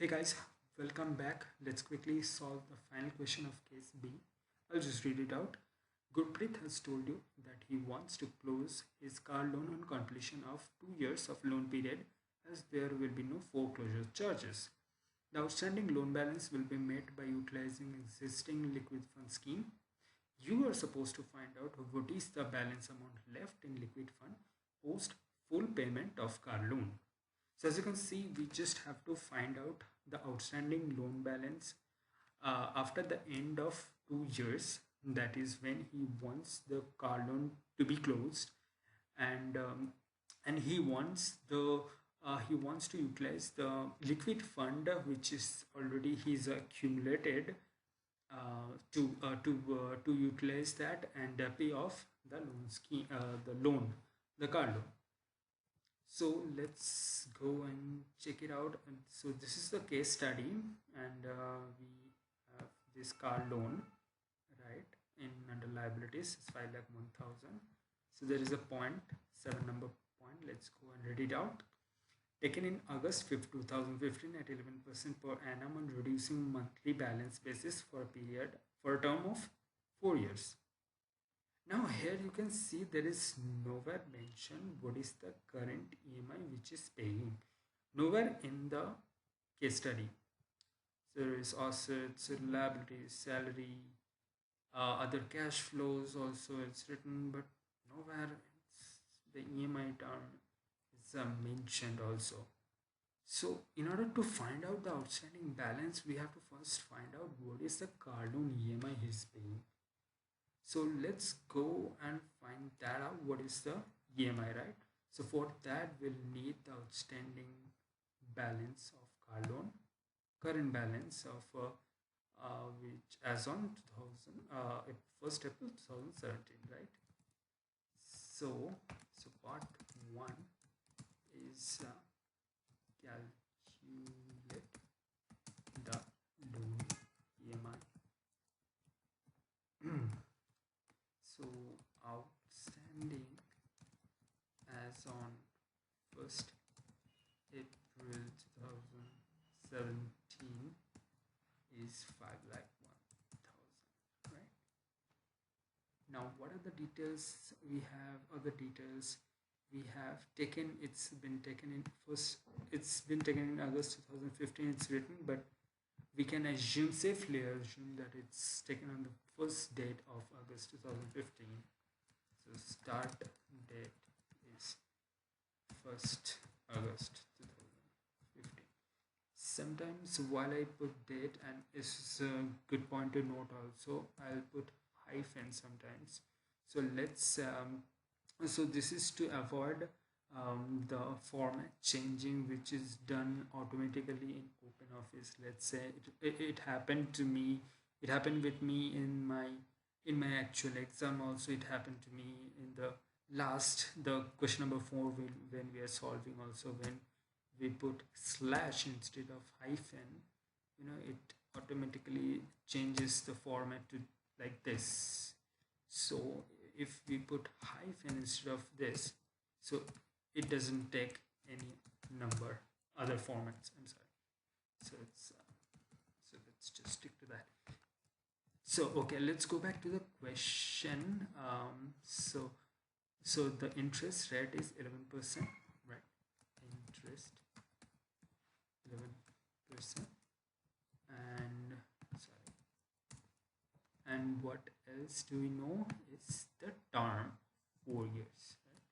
Hey guys, welcome back. Let's quickly solve the final question of case B. I'll just read it out. Gurpreet has told you that he wants to close his car loan on completion of 2 years of loan period as there will be no foreclosure charges. The outstanding loan balance will be met by utilizing existing liquid fund scheme. You are supposed to find out what is the balance amount left in liquid fund post full payment of car loan. So as you can see, we just have to find out the outstanding loan balance after the end of 2 years. That is when he wants the car loan to be closed, and he wants to utilize the liquid fund which is already he's accumulated to utilize that and pay off the loan scheme, the car loan. So let's go and check it out. And so this is the case study, and we have this car loan, right? In under liabilities, it's 5,01,000. So there is a point, 7 number point. Let's go and read it out. Taken in August 2015 at 11% per annum on reducing monthly balance basis for a period for a term of 4 years. Now here you can see there is nowhere mentioned what is the current EMI which is paying. Nowhere in the case study. So there is assets, liabilities, salary, other cash flows also it's written, but nowhere the EMI term is mentioned also. So in order to find out the outstanding balance, we have to first find out what is the car loan EMI he is paying. So let's go and find that out, what is the EMI, right? So for that we'll need the outstanding balance of car loan, current balance of which as on 1st April 2017, right? So part 1 is calculate the loan EMI. So outstanding as on 1st April 2017 is 5,01,000, right? Now what are the details we have? Other details we have taken, it's been taken in August 2015, it's written, but we can safely assume that it's taken on the first date of August 2015. So start date is 1st August 2015. Sometimes while I put date, and it's a good point to note also, I'll put hyphen sometimes. So let's so this is to avoid the format changing which is done automatically in OpenOffice. Let's say it happened to me, it happened with me in my actual exam also. It happened to me in the question number 4 when we are solving also, when we put slash instead of hyphen, it automatically changes the format to like this. So if we put hyphen instead of this, so it doesn't take any number, other formats, I'm sorry. So it's so let's just stick to that. So okay, let's go back to the question. So the interest rate is 11%, right? Interest 11%, and sorry, and what else do we know is the term 4 years, right?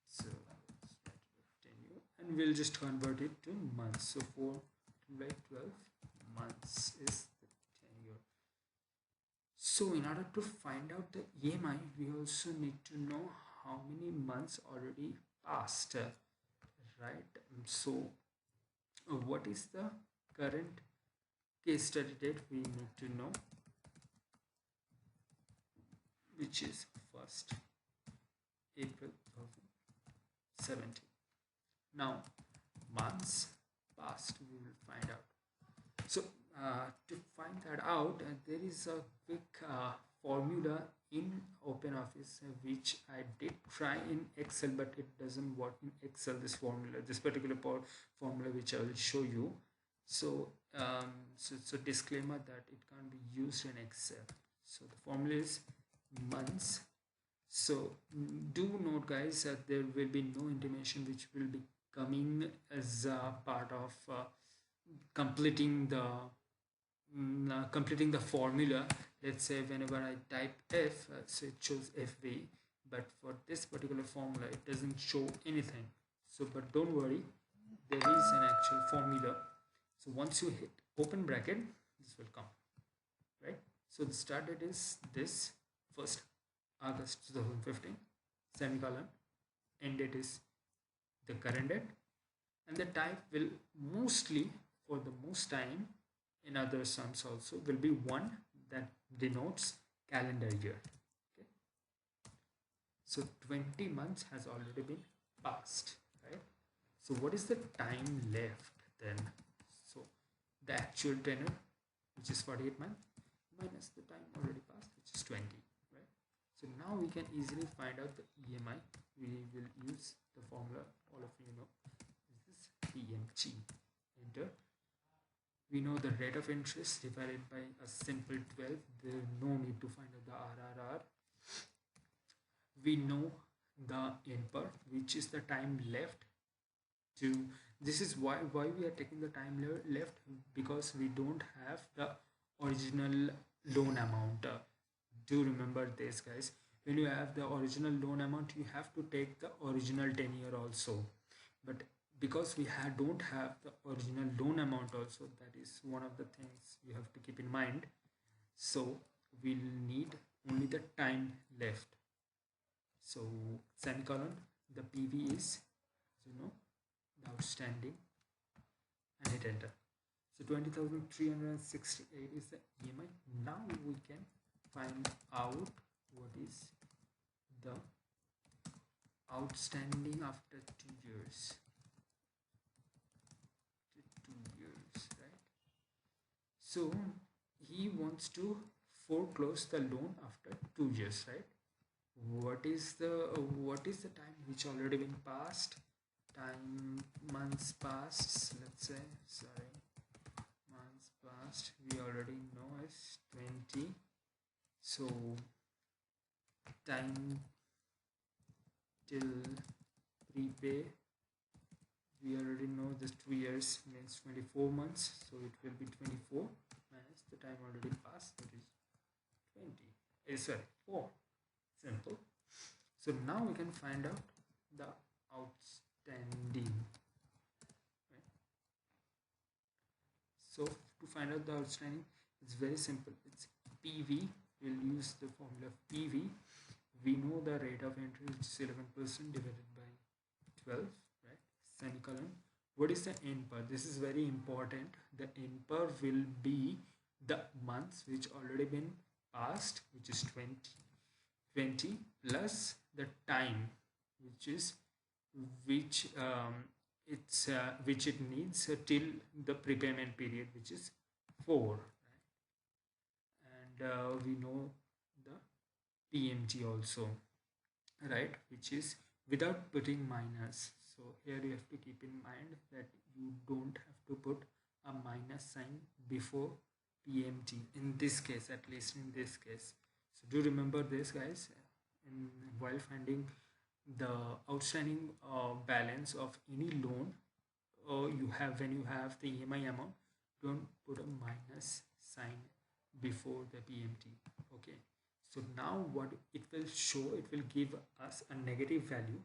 So let's 10 year, and we'll just convert it to months. So 4 by 12 months is the 10 year. So in order to find out the EMI, we also need to know how many months already passed, right? So what is the current case study date? We need to know, which is 1st April 2017. Now months past we will find out. So to find that out, there is a quick formula in OpenOffice which I did try in Excel, but it doesn't work in Excel, this formula, this particular formula which I will show you. So disclaimer that it can't be used in Excel. So the formula is months. So do note guys that there will be no intimation which will be coming as a part of completing the formula. Let's say whenever I type F, so it shows FV, but for this particular formula it doesn't show anything. So but don't worry, there is an actual formula. So once you hit open bracket, this will come, right? So the start date is this 1st August 2015, semicolon, end date is the current date, and the type will mostly, for the most time in other sums also, will be 1 that denotes calendar year. Okay, so 20 months has already been passed, right? So what is the time left then? So the actual tenure, which is 48 months, minus the time already passed, which is 20, right? So now we can easily find out the EMI. We will use the formula all of you know. This is PMT. Enter. We know the rate of interest divided by a simple 12. There is no need to find out the RRR. We know the NPER, which is the time left to. This is why we are taking the time left, because we don't have the original loan amount. Do remember this guys, when you have the original loan amount you have to take the original tenure also, but because we don't have the original loan amount also, that is one of the things you have to keep in mind. So we'll need only the time left. So semicolon, the PV is, the outstanding, and hit enter. So 20,368 is the EMI. Now we can find out what is the outstanding after 2 years. 2 years, right? So he wants to foreclose the loan after 2 years, right? What is the time which already been passed? Time, months passed, let's say, sorry, months passed, we already know is 20. So time till prepay, we already know this 2 years means 24 months, so it will be 24 minus the time already passed, that is 20, sorry, 4. Simple. So now we can find out the outstanding, right? So to find out the outstanding, it's very simple. It's PV. We'll use the formula PV. We know the rate of entry, which is 11% divided by 12, right? Semicolon. What is the NPER? This is very important. The NPER will be the months which already been passed, which is 20 plus the time, which it needs till the prepayment period, which is 4, right? And we know the PMT also, right, which is without putting minus. So here you have to keep in mind that you don't have to put a minus sign before PMT in this case, at least in this case. So do remember this guys, while finding the outstanding balance of any loan you have, when you have the EMI amount, don't put a minus sign before the PMT. Okay, so now what it will show, it will give us a negative value.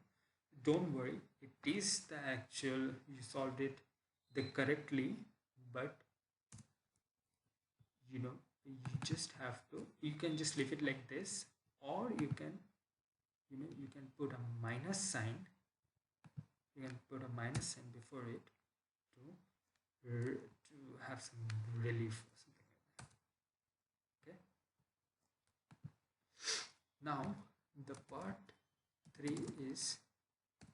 Don't worry, it is the actual, you solved it correctly, but you just have to, you can just leave it like this, or you can put a minus sign. You can put a minus sign before it to have some relief or something like that. Okay. Now the part 3 is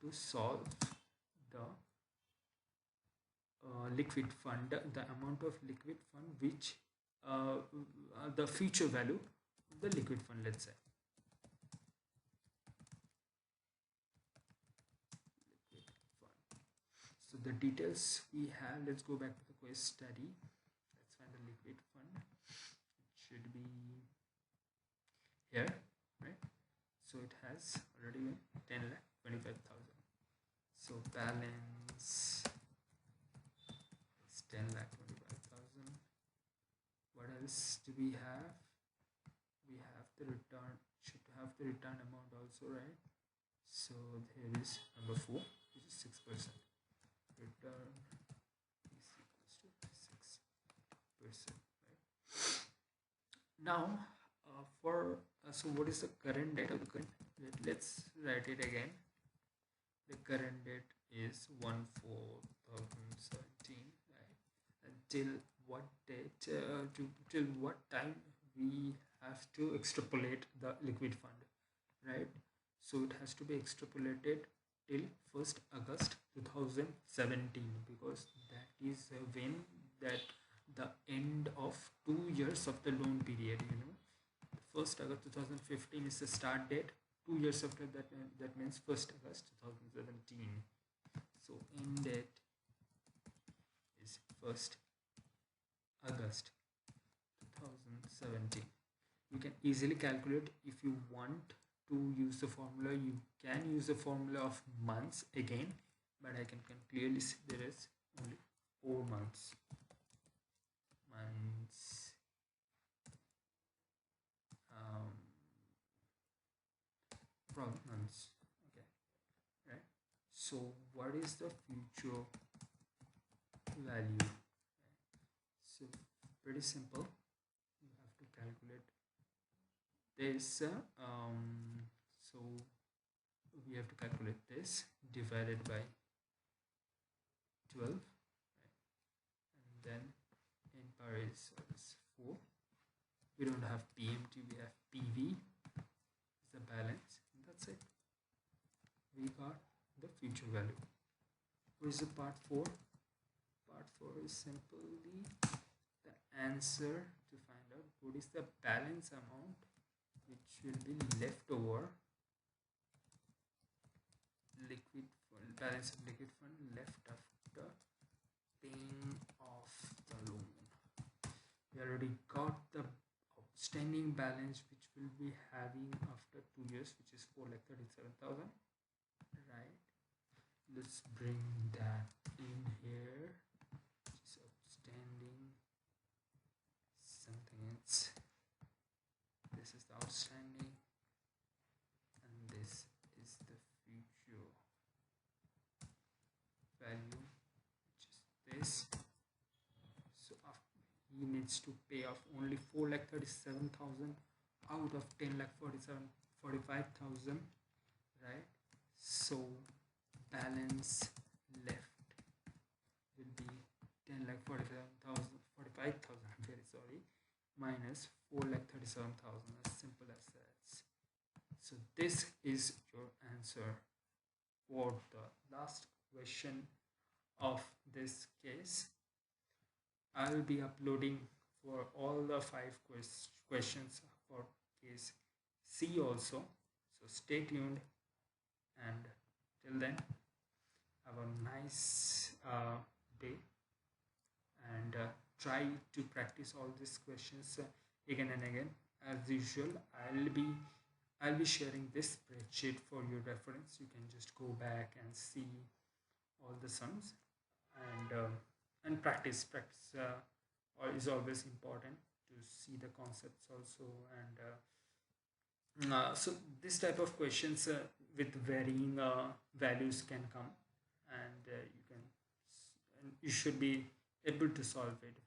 to solve the liquid fund, the amount of liquid fund which the future value of the liquid fund, let's say. So the details we have, let's go back to the quiz study. Let's find the liquid fund. It should be here, right? So it has already been 10,25,000. So balance is 10,25,000. What else do we have? We have the return, should have the return amount also, right? So here is number 4, which is 6%. Return is equals to 6%, right? Now so what is the current date of the current? Let's write it again. The current date is 1/4/2017, right? Until what date, till what time we have to extrapolate the liquid fund, right? So it has to be extrapolated till 1st August 2017, because that is when that the end of 2 years of the loan period, 1st August 2015 is the start date. 2 years after that, that means 1st August 2017. So end date is 1st August 2017. You can easily calculate. If you want to use the formula, you can use the formula of months again, but I can clearly see there is only 4 months. Months, okay, right? So what is the future value? So pretty simple. You have to calculate this. So we have to calculate this divided by 12, right? And then n power is 4. We don't have PMT, we have PV is the balance. That's it. We got the future value. What is the part 4? Part 4 is simply the answer to find out what is the balance amount which will be left over, liquid fund, balance of liquid fund left after paying off the loan. We already got the outstanding balance which will be having after 2 years, which is 4,37,000, right? Let's bring that in here, which is outstanding, something else. This is the outstanding, and this is the future value, which is this. So after, he needs to pay off only 4,37,000 out of 10,45,000, right? So balance left will be 10,45,000, I'm very sorry, minus 4,37,000, as simple as that. So this is your answer for the last question of this case. I will be uploading for all the 5 questions for case C also. So stay tuned, and till then, have a nice day, and try to practice all these questions again and again. As usual, I'll be sharing this spreadsheet for your reference. You can just go back and see all the sums, and practice is always important to see the concepts also. And so this type of questions with varying values can come, and you should be able to solve it.